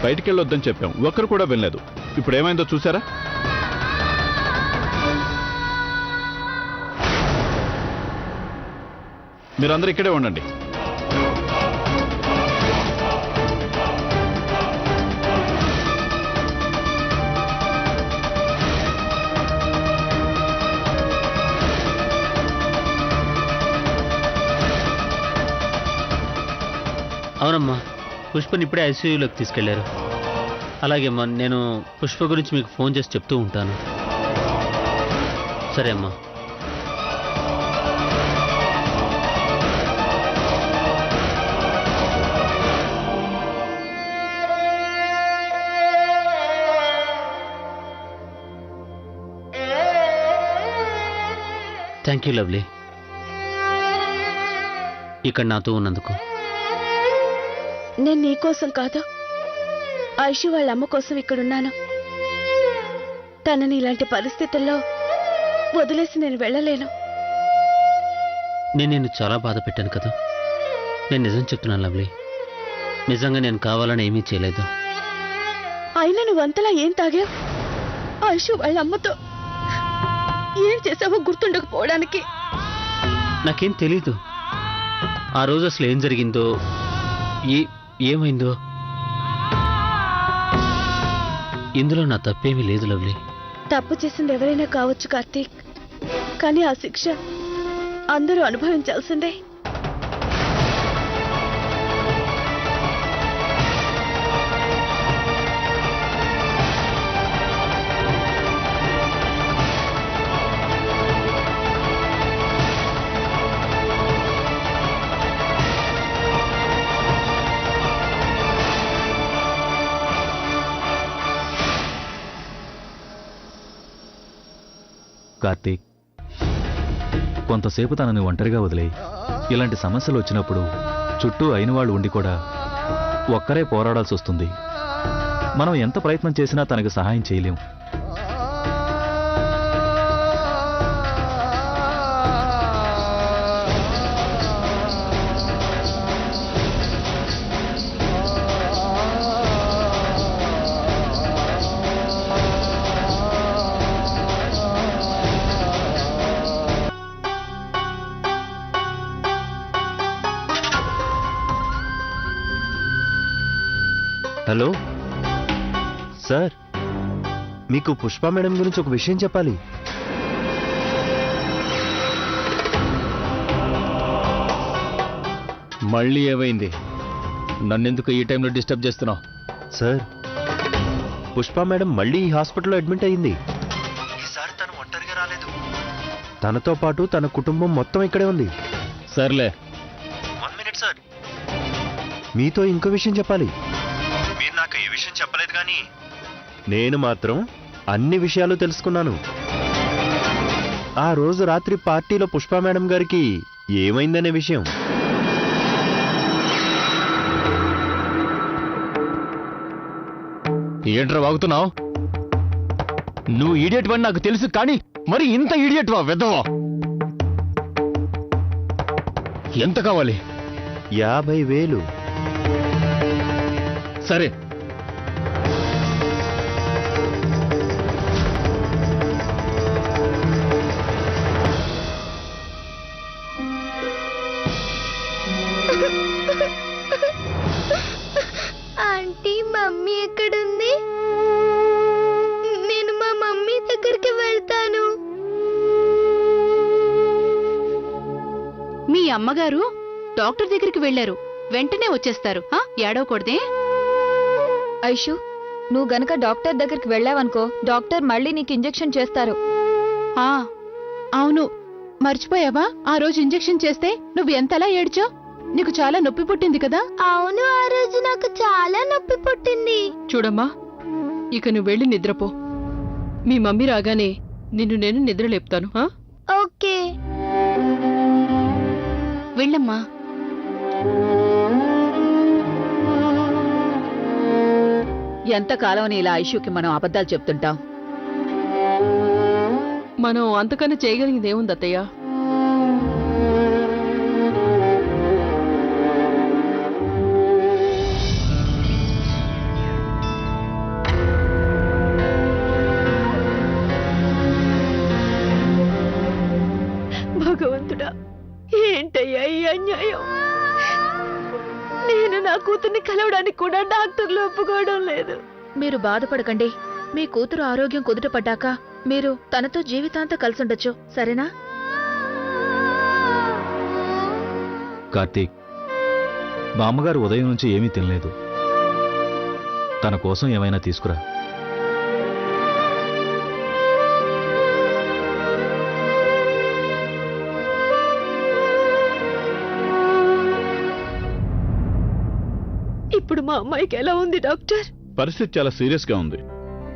బయటికి వెళ్ళొద్దని చెప్పాం, ఒక్కరు కూడా వెళ్ళలేదు. ఇప్పుడు ఏమైందో చూసారా? మీరందరూ ఇక్కడే ఉండండి. అవునమ్మా, పుష్పని ఇప్పుడే ఐసీయూలోకి తీసుకెళ్లారు. అలాగే అమ్మా, నేను పుష్ప గురించి మీకు ఫోన్ చేసి చెప్తూ ఉంటాను. సరే అమ్మా. థ్యాంక్ యూ లవ్లీ, ఇక్కడ నాతో ఉన్నందుకు. నేను నీకోసం కాదు, ఐషు వాళ్ళ అమ్మ కోసం ఇక్కడున్నాను. తనని ఇలాంటి పరిస్థితుల్లో వదిలేసి నేను వెళ్ళలేను. నేను నిన్ను చాలా బాధ పెట్టాను కదా. నేను నిజం చెప్తున్నాను లవ్లీ, నిజంగా నేను కావాలని ఏమీ చేయలేదు. అయినా నువ్వంతలా ఏం తాగావు? ఐషు వాళ్ళ అమ్మతో ఏం చేసావో గుర్తుండకపోవడానికి. నాకేం తెలీదు ఆ రోజు అసలు ఏం జరిగిందో, ఏమైందో. ఇందులో నా తప్పేమీ లేదు లవ్లీ. తప్పు చేసింది ఎవరైనా కావచ్చు కార్తీక్, కానీ ఆ శిక్ష అందరూ అనుభవించాల్సిందే. కార్తీక్, కొంతసేపు తనని ఒంటరిగా వదిలేయి. ఇలాంటి సమస్యలు వచ్చినప్పుడు చుట్టూ అయిన వాళ్ళు ఉండి కూడా ఒక్కరే పోరాడాల్సి వస్తుంది. మనం ఎంత ప్రయత్నం చేసినా తనకు సహాయం చేయలేం. హలో సార్, మీకు పుష్ప మేడం గురించి ఒక విషయం చెప్పాలి. మళ్ళీ ఏమైంది? నన్నెందుకు ఈ టైంలో డిస్టర్బ్ చేస్తున్నావు? సార్, పుష్ప మేడం మళ్ళీ ఈ హాస్పిటల్లో అడ్మిట్ అయింది. ఈసారి తను ఒంటరిగా రాలేదు, తనతో పాటు తన కుటుంబం మొత్తం ఇక్కడే ఉంది. సర్లే. 1 మినిట్ సార్, మీతో ఇంకో విషయం చెప్పాలి. మీరు నాకు ఏ విషయం చెప్పలేదు, కానీ నేను మాత్రం అన్ని విషయాలు తెలుసుకున్నాను. ఆ రోజు రాత్రి పార్టీలో పుష్ప మేడం గారికి ఏమైందనే విషయం. ఏంట్రా వాగుతున్నావు? నువ్వు ఈడియట్ వని నాకు తెలుసు, కానీ మరి ఇంత ఈడియట్ వా వెదవా? ఎంత కావాలి? 50,000. సరే, ఆంటీ, మమ్మీ ఎక్కడుంది? నేను మా మమ్మీ దగ్గరికి వెళ్తాను. మీ అమ్మగారు డాక్టర్ దగ్గరికి వెళ్లారు, వెంటనే వచ్చేస్తారు. ఏడవకూడదే. ఐషు, నువ్వు గనక డాక్టర్ దగ్గరికి వెళ్ళావనుకో, డాక్టర్ మళ్ళీ నీకు ఇంజెక్షన్ చేస్తారు. అవును, మర్చిపోయావా? ఆ రోజు ఇంజెక్షన్ చేస్తే నువ్వు ఎంతలా ఏడ్చావు? నీకు చాలా నొప్పి పుట్టింది కదా? అవును, ఆ రోజు నాకు చాలా నొప్పి పుట్టింది. చూడమ్మా, ఇక నువ్వు వెళ్ళి నిద్రపో. మీ మమ్మీ రాగానే నిన్ను నేను నిద్రలేపుతాను. ఓకే, వెళ్ళమ్మా. ఎంతకాలం ఇలా ఐషుకి మనం అబద్ధాలు చెప్తుంటాం? మనం అంతకన్నా చేయగలిగింది ఏముంది అత్తయ్య? అన్యాయం. నేను నా కూతుర్ని కలవడానికి కూడా డాక్టర్లు ఒప్పుకోవడం లేదు. మీరు బాధపడకండి. మీ కూతురు ఆరోగ్యం కుదుటపడ్డాక మీరు తనతో జీవితాంతం కలిసుండొచ్చు, సరేనా? కార్తీక్, బామ్మగారు ఉదయం నుంచి ఏమీ తినలేదు. తన కోసం ఏమైనా తీసుకురా. ఇప్పుడు మా అమ్మాయికి ఎలా ఉంది డాక్టర్? పరిస్థితి చాలా సీరియస్గా ఉంది.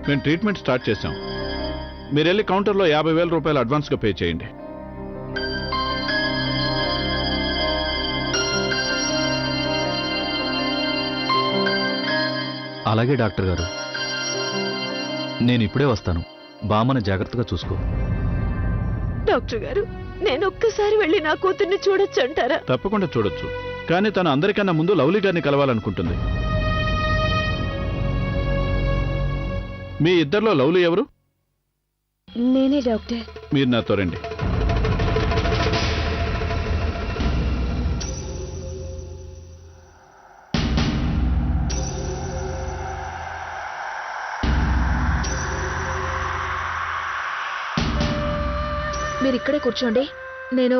మేము ట్రీట్మెంట్ స్టార్ట్ చేశాం. మీరు వెళ్ళి కౌంటర్లో 50,000 రూపాయలు అడ్వాన్స్గా పే చేయండి. అలాగే డాక్టర్ గారు, నేను ఇప్పుడే వస్తాను. బామ్మని జాగ్రత్తగా చూసుకో. డాక్టర్ గారు, నేను ఒక్కసారి వెళ్ళి నా కూతుర్ని చూడొచ్చు అంటారా? తప్పకుండా చూడొచ్చు, కానీ తను అందరికన్నా ముందు లవ్లీ గారిని కలవాలనుకుంటుంది. మీ ఇద్దరిలో లవ్లీ ఎవరు? నేనే డాక్టర్. మీరు నాతో రండి. మీరు ఇక్కడే కూర్చోండి, నేను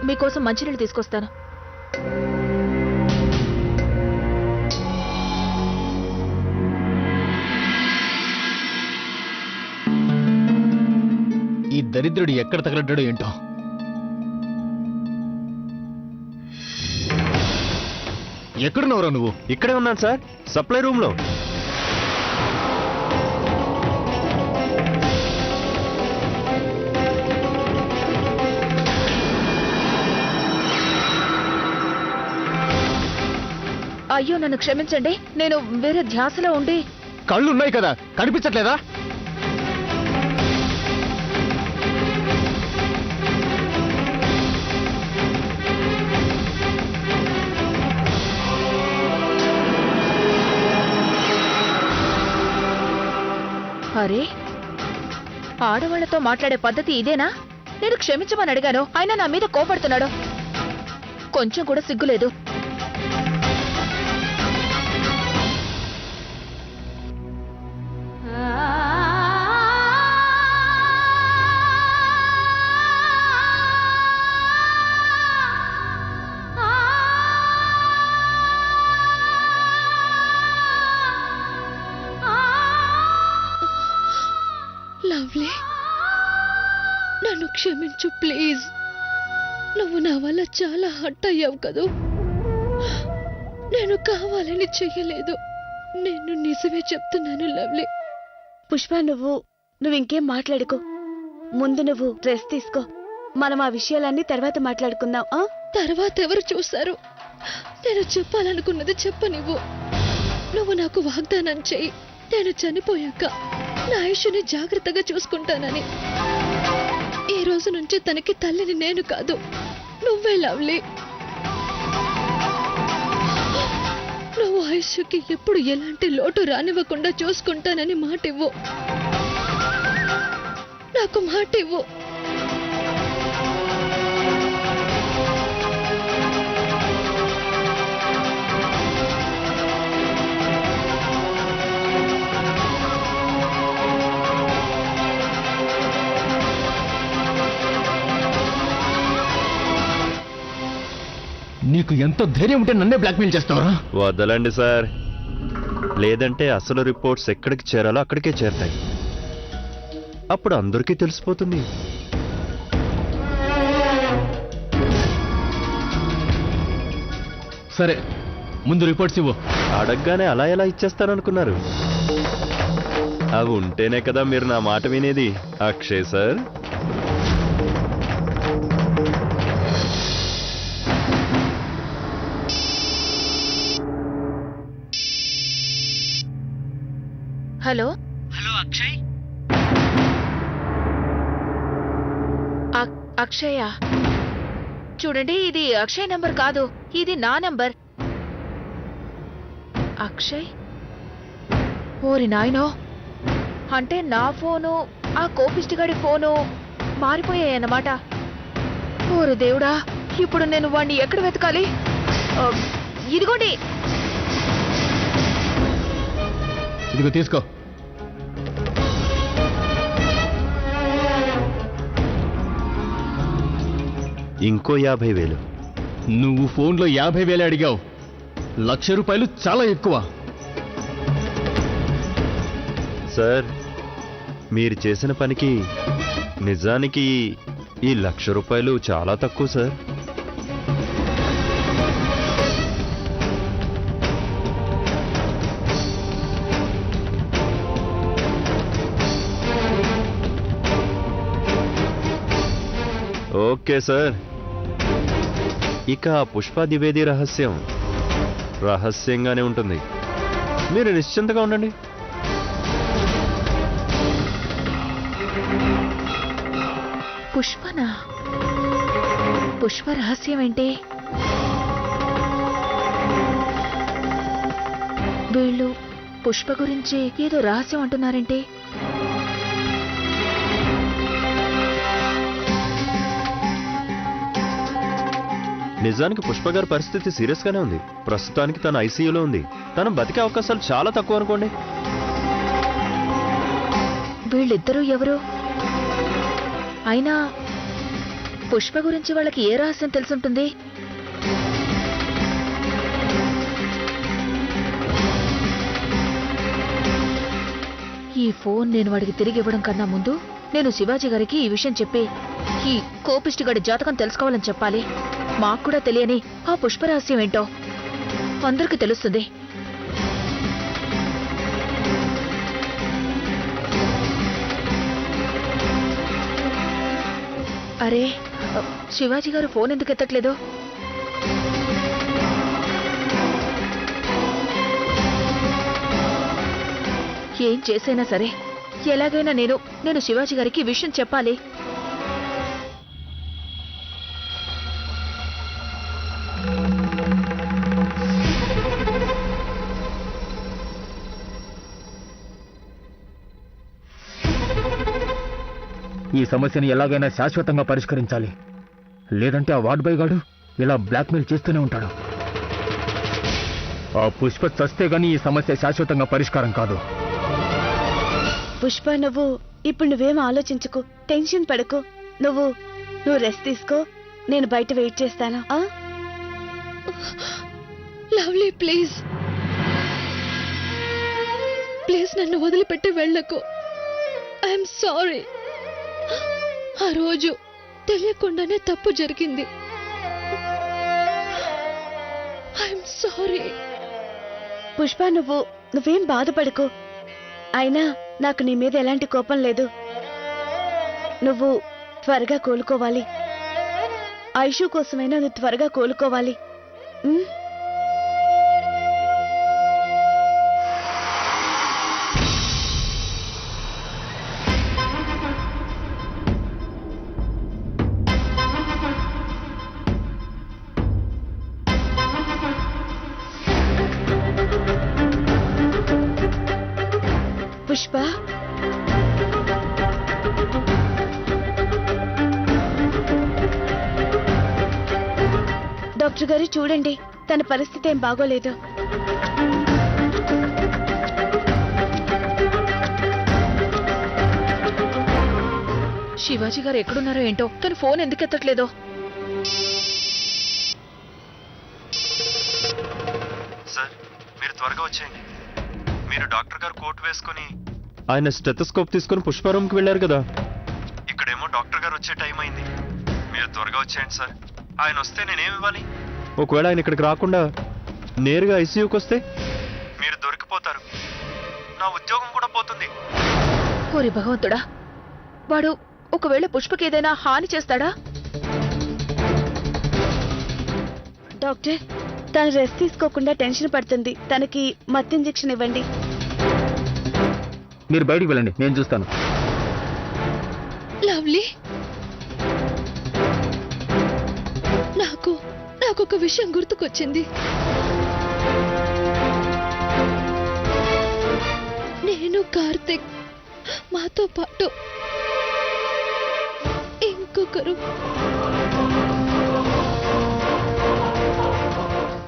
మీకోసం మంచినీళ్ళు తీసుకొస్తాను. ఈ దరిద్రుడు ఎక్కడ తగలడ్డాడో ఏంటో. ఎక్కడున్నావురా నువ్వు? ఇక్కడే ఉన్నాను సార్, సప్లై రూమ్లో. అయ్యో, నన్ను క్షమించండి, నేను వేరే ధ్యాసలో ఉండి. కళ్ళున్నాయి కదా, కనిపించట్లేదా? అరే, ఆడవాళ్లతో మాట్లాడే పద్ధతి ఇదేనా? నేను క్షమించమని అడిగాను, ఆయన నా మీద కోపడుతున్నాడు. కొంచెం కూడా సిగ్గులేదు. లవ్లీ, నన్ను క్షమించు ప్లీజ్. నువ్వు నా వల్ల చాలా హర్ట్ అయ్యావు కదూ. నేను కావాలని చెయ్యలేదు. నేను నిజమే చెప్తున్నాను లవ్లీ. పుష్ప, నువ్వు ఇంకేం మాట్లాడుకో. ముందు నువ్వు రెస్ట్ తీసుకో. మనం ఆ విషయాలన్నీ తర్వాత మాట్లాడుకుందాం. తర్వాత ఎవరు చూస్తారు? నేను చెప్పాలనుకున్నది చెప్పనివ్వు. నువ్వు నాకు వాగ్దానం చెయ్యి, నేను చనిపోయాక నా ఆయుష్ని జాగ్రత్తగా చూసుకుంటానని. ఈ రోజు నుంచి తనకి తల్లిని నేను కాదు, నువ్వే లవ్లీ. నువ్వు ఆయుష్కి ఎప్పుడు ఎలాంటి లోటు రానివ్వకుండా చూసుకుంటానని మాటివ్వు. నాకు మాటివ్వు. నీకు ఎంత ధైర్యం ఉంటే నన్నే బ్లాక్మెయిల్ చేస్తావరా? వదలండి సార్, లేదంటే అసలు రిపోర్ట్స్ ఎక్కడికి చేరాలో అక్కడికే చేరతాయి. అప్పుడు అందరికీ తెలిసిపోతుంది. సరే, ముందు రిపోర్ట్స్ ఇవ్వు. అడగగానే అలా ఎలా ఇచ్చేస్తాననుకున్నారు? అవి ఉంటేనే కదా మీరు నా మాట వినేది అక్షయ్ సార్. హలో అక్షయ్. అక్షయ, చూడండి, ఇది అక్షయ్ నంబర్ కాదు, ఇది నా నంబర్. అక్షయ్? ఓరి నాయనో, అంటే నా ఫోను ఆ కోపిష్టిగాడి ఫోను మారిపోయాయన్నమాట. ఓరి దేవుడా, ఇప్పుడు నేను వాణ్ణి ఎక్కడ వెతకాలి? ఇదిగోండి. ఇదిగో తీసుకో. ఇంకో 50,000. నువ్వు ఫోన్లో 50,000 అడిగావు. 1,00,000 రూపాయలు చాలా ఎక్కువ. సార్, మీరు చేసిన పనికి నిజానికి ఈ 1,00,000 రూపాయలు చాలా తక్కువ సార్. ఓకే సార్, ఇక పుష్ప ద్వివేది రహస్యం రహస్యంగానే ఉంటుంది. మీరు నిశ్చింతగా ఉండండి. పుష్పనా? పుష్ప రహస్యం ఏంటి? వీళ్ళు పుష్ప గురించి ఏదో రహస్యం అంటున్నారేంటి? నిజానికి పుష్ప గారి పరిస్థితి సీరియస్ గానే ఉంది. ప్రస్తుతానికి తన ఐసీయూలో ఉంది. తను బతికే అవకాశాలు చాలా తక్కువ అనుకోండి. వీళ్ళిద్దరూ ఎవరు? అయినా పుష్ప గురించి వాళ్ళకి ఏ రహస్యం తెలుసుంటుంది? ఈ ఫోన్ నేను వాడికి తిరిగి ఇవ్వడం కన్నా ముందు నేను శివాజీ గారికి ఈ విషయం చెప్పి ఈ కోపిష్టిగాడి జాతకం తెలుసుకోవాలని చెప్పాలి. మాకు కూడా తెలియని ఆ పుష్ప రహస్యం ఏంటో అందరికీ తెలుస్తుంది. అరే, శివాజీ గారు ఫోన్ ఎందుకు ఎత్తట్లేదు? ఏం చేసైనా సరే ఎలాగైనా నేను శివాజీ గారికి ఈ విషయం చెప్పాలి. ఈ సమస్యని ఎలాగైనా శాశ్వతంగా పరిష్కరించాలి. లేదంటే ఆ వార్డ్ బాయ్ గాడు ఇలా బ్లాక్మెయిల్ చేస్తూనే ఉంటాడు. ఆ పుష్ప చస్తే గానీ ఈ సమస్య శాశ్వతంగా పరిష్కారం కాదు. పుష్ప, ఇప్పుడు నువ్వేం ఆలోచించుకో, టెన్షన్ పడకు. నువ్వు రెస్ట్ తీసుకో. నేను బయట వెయిట్ చేస్తాను. లవ్లీ, ప్లీజ్ ప్లీజ్ నన్ను వదిలిపెట్టి వెళ్ళకు. I'm sorry. ఆ రోజు తెలియకుండానే తప్పు జరిగింది. I'm sorry. పుష్ప, నువ్వేం బాధపడకు. అయినా నాకు నీ మీద ఎలాంటి కోపం లేదు. నువ్వు త్వరగా కోలుకోవాలి. ఐషు కోసమైనా నువ్వు త్వరగా కోలుకోవాలి. పుష్ప, డాక్టర్ గారు చూడండి, తన పరిస్థితి ఏం బాగోలేదు. శివాజీ గారు ఎక్కడున్నారో ఏంటో, తను ఫోన్ ఎందుకు ఎత్తట్లేదో. సార్, మీరు త్వరగా వచ్చేయండి. మీరు డాక్టర్ గారు కోట్ వేసుకుని ఆయన స్టెథోస్కోప్ తీసుకుని పుష్ప రూమ్కి వెళ్ళారు కదా. ఇక్కడేమో డాక్టర్ గారు వచ్చే టైం అయింది. మీరు త్వరగా వచ్చేయండి సార్. ఆయన వస్తే నేనేమి ఇవ్వాలి? ఒకవేళ ఆయన ఇక్కడికి రాకుండా నేరుగా ఐసీయూకి వస్తే మీరు దొరికిపోతారు. నా ఉద్యోగం కూడా పోతుంది. ఓరి భగవంతుడా, వాడు ఒకవేళ పుష్పకి ఏదైనా హాని చేస్తాడా? డాక్టర్, తను రెస్ట్ తీసుకోకుండా టెన్షన్ పడుతుంది. తనకి మత్తు ఇంజెక్షన్ ఇవ్వండి. మీరు బయటికి వెళ్ళండి, నేను చూస్తాను. లవ్లీ, నాకొక విషయం గుర్తుకొచ్చింది. నేను, కార్తిక్, మాతో పాటు ఇంకొకరు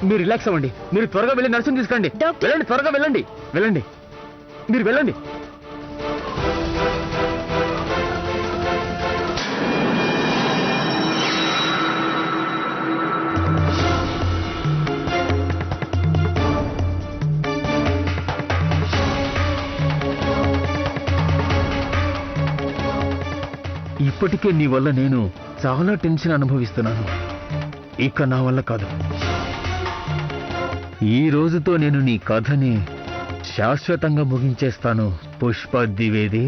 మీరు రిలాక్స్ అవ్వండి. మీరు త్వరగా వెళ్ళి నర్సుని తీసుకురండి. వెళ్ళండి, త్వరగా వెళ్ళండి. వెళ్ళండి, మీరు వెళ్ళండి. ఇప్పటికే నీ వల్ల నేను చాలా టెన్షన్ అనుభవిస్తున్నాను. ఇక నా వల్ల కాదు. ఈ రోజుతో నేను నీ కథని శాశ్వతంగా ముగించేస్తాను పుష్ప ద్వివేది.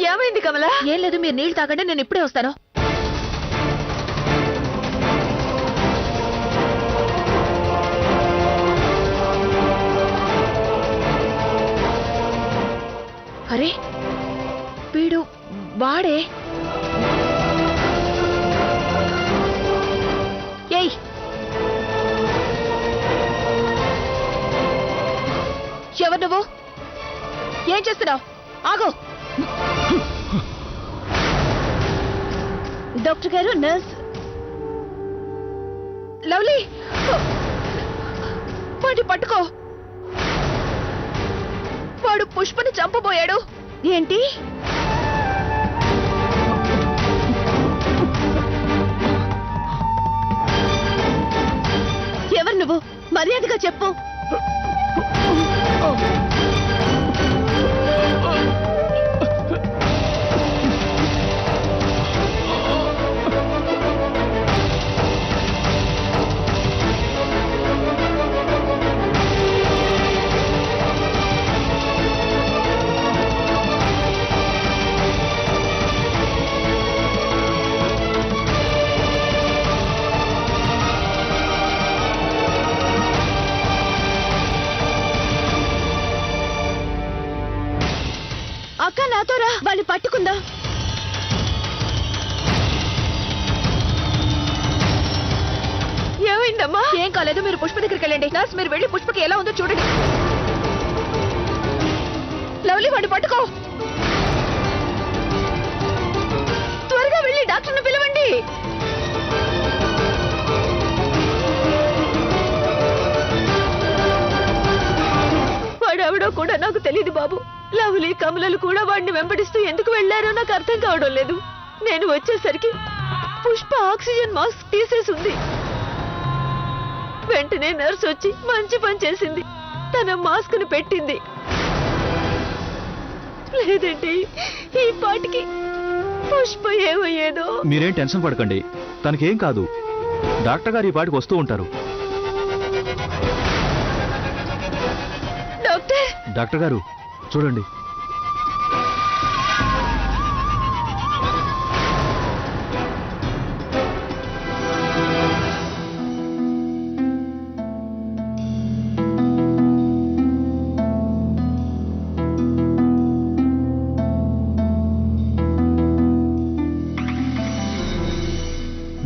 ఏమైంది కమలా? ఏం లేదు, మీరు నీళ్లు తాగండి, నేను ఇప్పుడే వస్తాను. అరే వీడు వాడే. ఏయ్, ఎవరు నువ్వు? ఏం చేస్తున్నావు? ఆగో. డాక్టర్ గారు, నర్స్. లవ్లీ, వాడిని పట్టుకో. వాడు పుష్పని చంపబోయాడు. ఏంటి? ఎవరు నువ్వు? మర్యాదగా చెప్పు. అక్క, నాతో రా, వాళ్ళు పట్టుకుందా. ఏమైందమ్మా? ఏం కాలేదు, మీరు పుష్ప దగ్గరికి వెళ్ళండి. నర్స్, మీరు వెళ్ళి పుష్పకి ఎలా ఉందో చూడండి. లవ్లీ, వాడిని పట్టుకో. త్వరగా వెళ్ళి డాక్టర్ని పిలవండి. వాడెవడో కూడా నాకు తెలియదు బాబు. లవ్లీ, కమలలు కూడా వాడిని వెంబడిస్తూ ఎందుకు వెళ్లారో నాకు అర్థం కావడం లేదు. నేను వచ్చేసరికి పుష్ప ఆక్సిజన్ మాస్క్ తీసేసింది. వెంటనే నర్స్ వచ్చి మంచి పని చేసింది, తన మాస్క్ ను పెట్టింది. లేదండి, ఈ పాటికి పుష్ప ఏమయ్యేదో. మీరేం టెన్షన్ పడకండి, తనకేం కాదు. డాక్టర్ గారు ఈ పాటికి వస్తూ ఉంటారు. డాక్టర్ గారు చూడండి.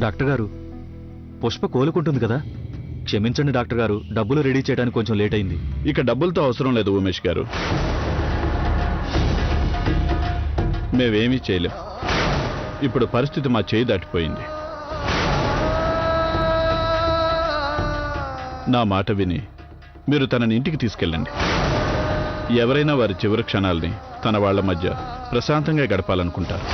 డాక్టర్ గారు, పుష్ప కోలుకుంటుంది కదా? క్షమించండి డాక్టర్ గారు, డబ్బులు రెడీ చేయడానికి కొంచెం లేట్ అయింది. ఇక డబ్బులతో అవసరం లేదు ఉమేష్ గారు, మేమేమీ చేయలేం. ఇప్పుడు పరిస్థితి మా చేయి దాటిపోయింది. నా మాట విని మీరు తనని ఇంటికి తీసుకెళ్ళండి. ఎవరైనా వారి చివరి క్షణాల్ని తన వాళ్ల మధ్య ప్రశాంతంగా గడపాలనుకుంటారు.